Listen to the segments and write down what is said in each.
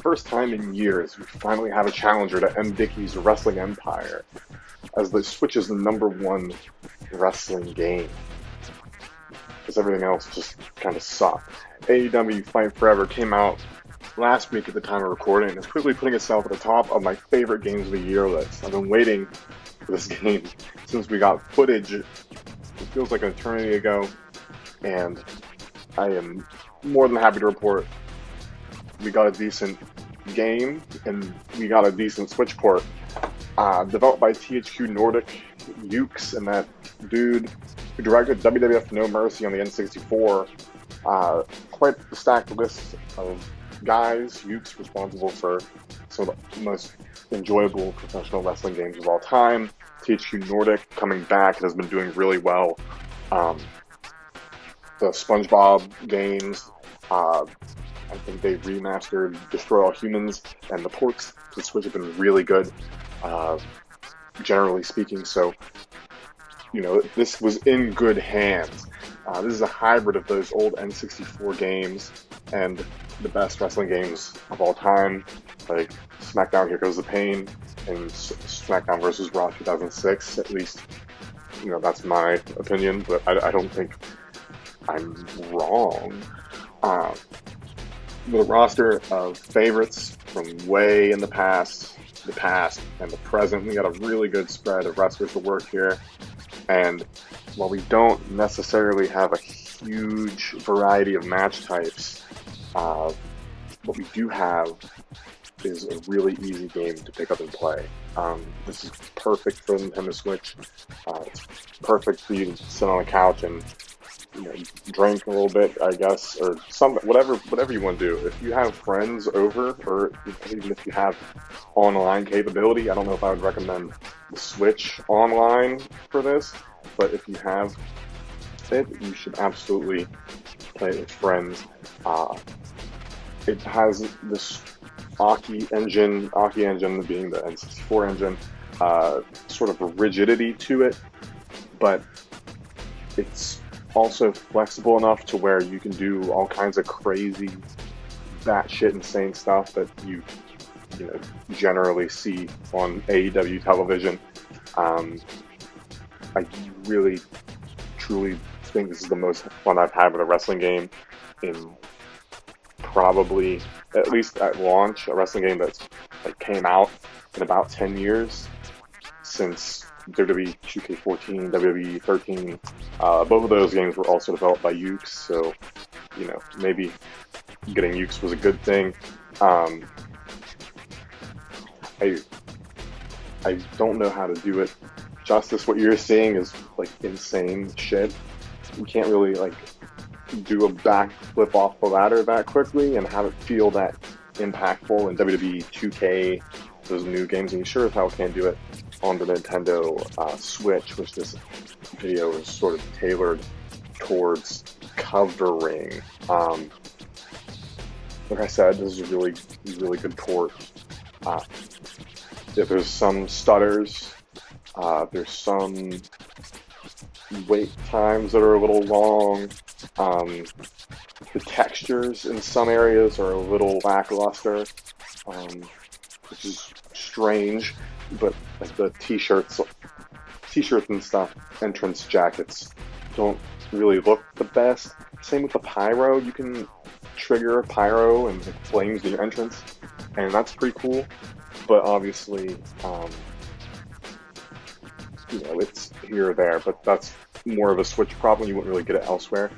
first time in years, we finally have a challenger to M. Dickey's wrestling empire, as the Switch is the #1 wrestling game, because everything else just kind of sucked. AEW Fight Forever came out last week at the time of recording, and is quickly putting itself at the top of my favorite games of the year list. I've been waiting for this game since we got footage. It feels like an eternity ago, and I am more than happy to report we got a decent game, and we got a decent Switch port. Developed by THQ Nordic, Ukes, and that dude who directed WWF No Mercy on the N64. Quite the stacked list of guys. Ukes responsible for some of the most enjoyable professional wrestling games of all time. THQ Nordic coming back and has been doing really well. The SpongeBob games, I think they remastered Destroy All Humans, and the ports to the Switch have been really good, generally speaking. So, this was in good hands. This is a hybrid of those old N64 games and the best wrestling games of all time, like Smackdown Here Goes the Pain and Smackdown vs. Raw 2006. At least, that's my opinion, but I don't think I'm wrong. With a roster of favorites from way in the past, and the present, we got a really good spread of wrestlers to work here. And while we don't necessarily have a huge variety of match types, what we do have is a really easy game to pick up and play. This is perfect for Nintendo Switch. It's perfect for you to sit on a couch and drink a little bit, I guess, or whatever you want to do. If you have friends over, or even if you have online capability, I don't know if I would recommend the Switch online for this, but if you have it, you should absolutely play it with friends. It has this Aki engine being the N64 engine, sort of a rigidity to it, but it's also flexible enough to where you can do all kinds of crazy, batshit insane stuff that you generally see on AEW television. I really, truly think this is the most fun I've had with a wrestling game in probably, at least at launch, a wrestling game that's came out in about 10 years since WWE 2K14, WWE 13. Both of those games were also developed by Ukes, so maybe getting Ukes was a good thing. I don't know how to do it justice. What you're seeing is insane shit. You can't really do a backflip off the ladder that quickly and have it feel that impactful in WWE 2K, those new games, and you sure as hell can't do it on the Nintendo Switch, which this video is sort of tailored towards covering. Like I said, this is a really, really good port. If there's some stutters, there's some wait times that are a little long. The textures in some areas are a little lackluster, which is strange. But the t-shirts and stuff, entrance jackets, don't really look the best. Same with the pyro. You can trigger a pyro and it flames the entrance, and that's pretty cool. But obviously, it's here or there. But that's more of a Switch problem. You wouldn't really get it elsewhere.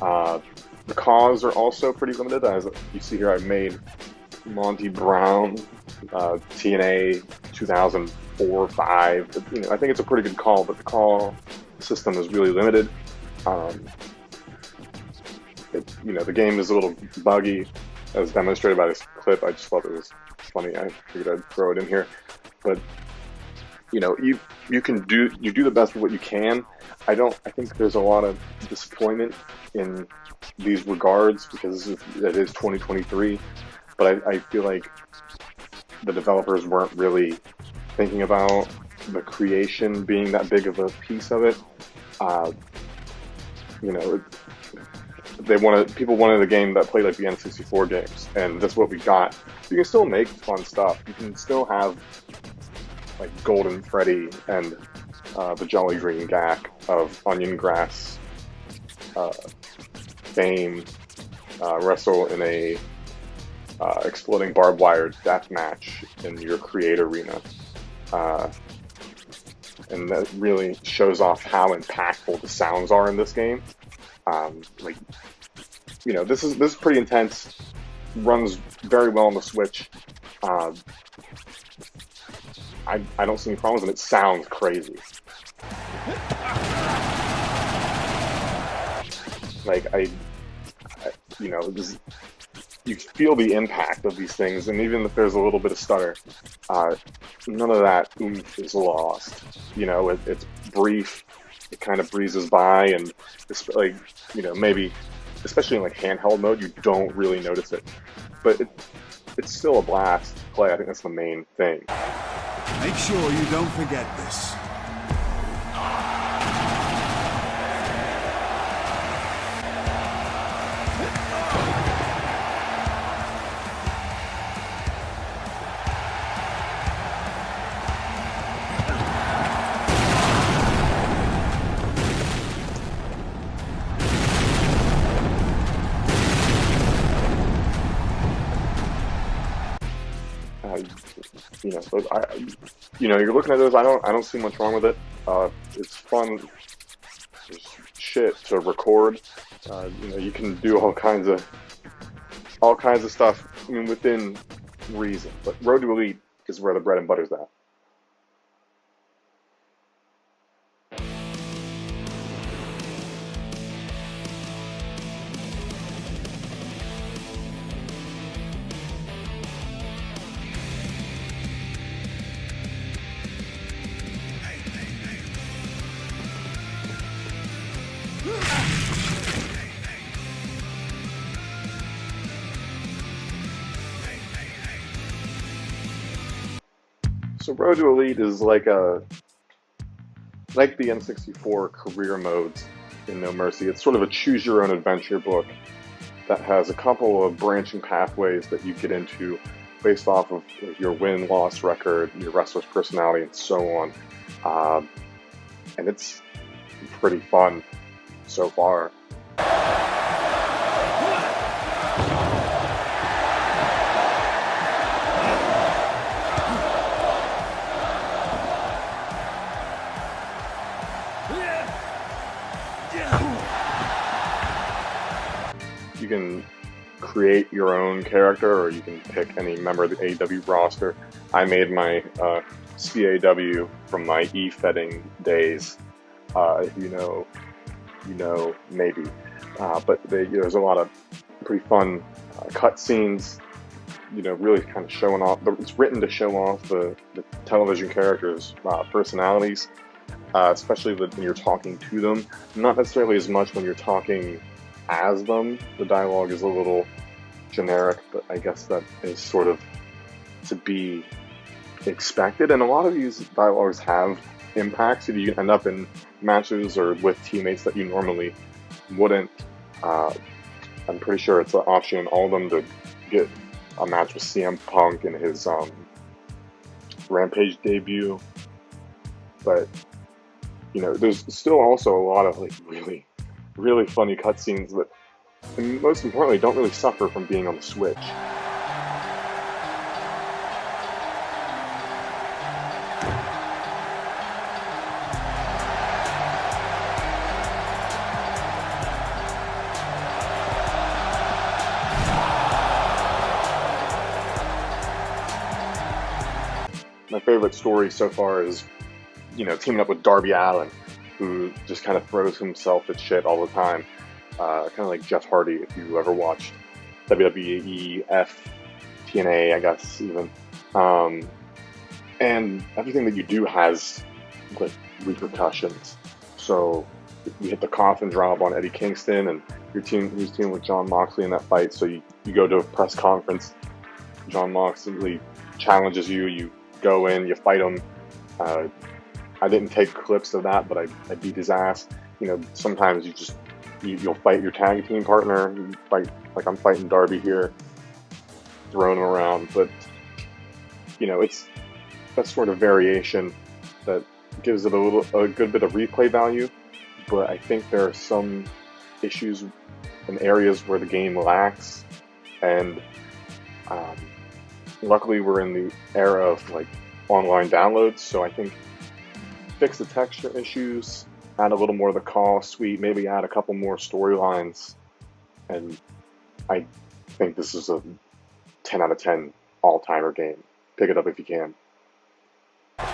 The cause are also pretty limited. As you see here, I made Monty Brown, TNA 2004-5. I think it's a pretty good call, but the call system is really limited. The game is a little buggy, as demonstrated by this clip. I just thought it was funny. I figured I'd throw it in here. But you do the best with what you can. I think there's a lot of disappointment in these regards because it is 2023. But I feel like the developers weren't really thinking about the creation being that big of a piece of it. people wanted a game that played like the N64 games, and that's what we got. You can still make fun stuff. You can still have like Golden Freddy and the Jolly Green Gak of oniongrass fame wrestle in a exploding barbed wire death match in your create arena. And that really shows off how impactful the sounds are in this game. Like, you know, this is pretty intense. Runs very well on the Switch. I don't see any problems, and it sounds crazy. Like you know, you feel the impact of these things, and even if there's a little bit of stutter, none of that oomph is lost. You know, it's brief. It kind of breezes by, and it's like, you know, maybe, especially in like handheld mode, you don't really notice it. But it's still a blast to play. I think that's the main thing. Make sure you don't forget this. You're looking at those. I don't see much wrong with it. It's fun. There's shit to record. You can do all kinds of stuff. I mean, within reason. But Road to Elite is where the bread and butter's at. So Road to Elite is like the N64 career modes in No Mercy. It's sort of a choose-your-own-adventure book that has a couple of branching pathways that you get into based off of your win-loss record, your wrestler's personality, and so on. And it's pretty fun so far. You can create your own character, or you can pick any member of the AEW roster. I made my CAW from my e-fetting days. If you know, maybe. But there's a lot of pretty fun cutscenes, really kind of showing off. It's written to show off the television characters' personalities, especially when you're talking to them. Not necessarily as much when you're talking as them. The dialogue is a little generic, but I guess that is sort of to be expected. And a lot of these dialogues have impacts. So you end up in matches or with teammates that you normally wouldn't. I'm pretty sure it's an option in all of them to get a match with CM Punk in his Rampage debut. But there's still also a lot of really, really funny cutscenes that, and most importantly, don't really suffer from being on the Switch. My favorite story so far is, teaming up with Darby Allin, who just kind of throws himself at shit all the time. Kind of like Jeff Hardy, if you ever watched WWE, TNA, I guess, even. And everything that you do has, like, repercussions. So, you hit the coffin drop on Eddie Kingston, and he was teaming with Jon Moxley in that fight, so you go to a press conference, Jon Moxley challenges you, you go in, you fight him. I didn't take clips of that, but I beat his ass. Sometimes you just you'll fight your tag team partner, you fight, like I'm fighting Darby here, throwing him around, but it's that sort of variation that gives it a good bit of replay value. But I think there are some issues in areas where the game lacks, and luckily we're in the era of like online downloads, so I think fix the texture issues, add a little more of the call suite, maybe add a couple more storylines, and I think this is a 10 out of 10 all-timer game. Pick it up if you can. 1,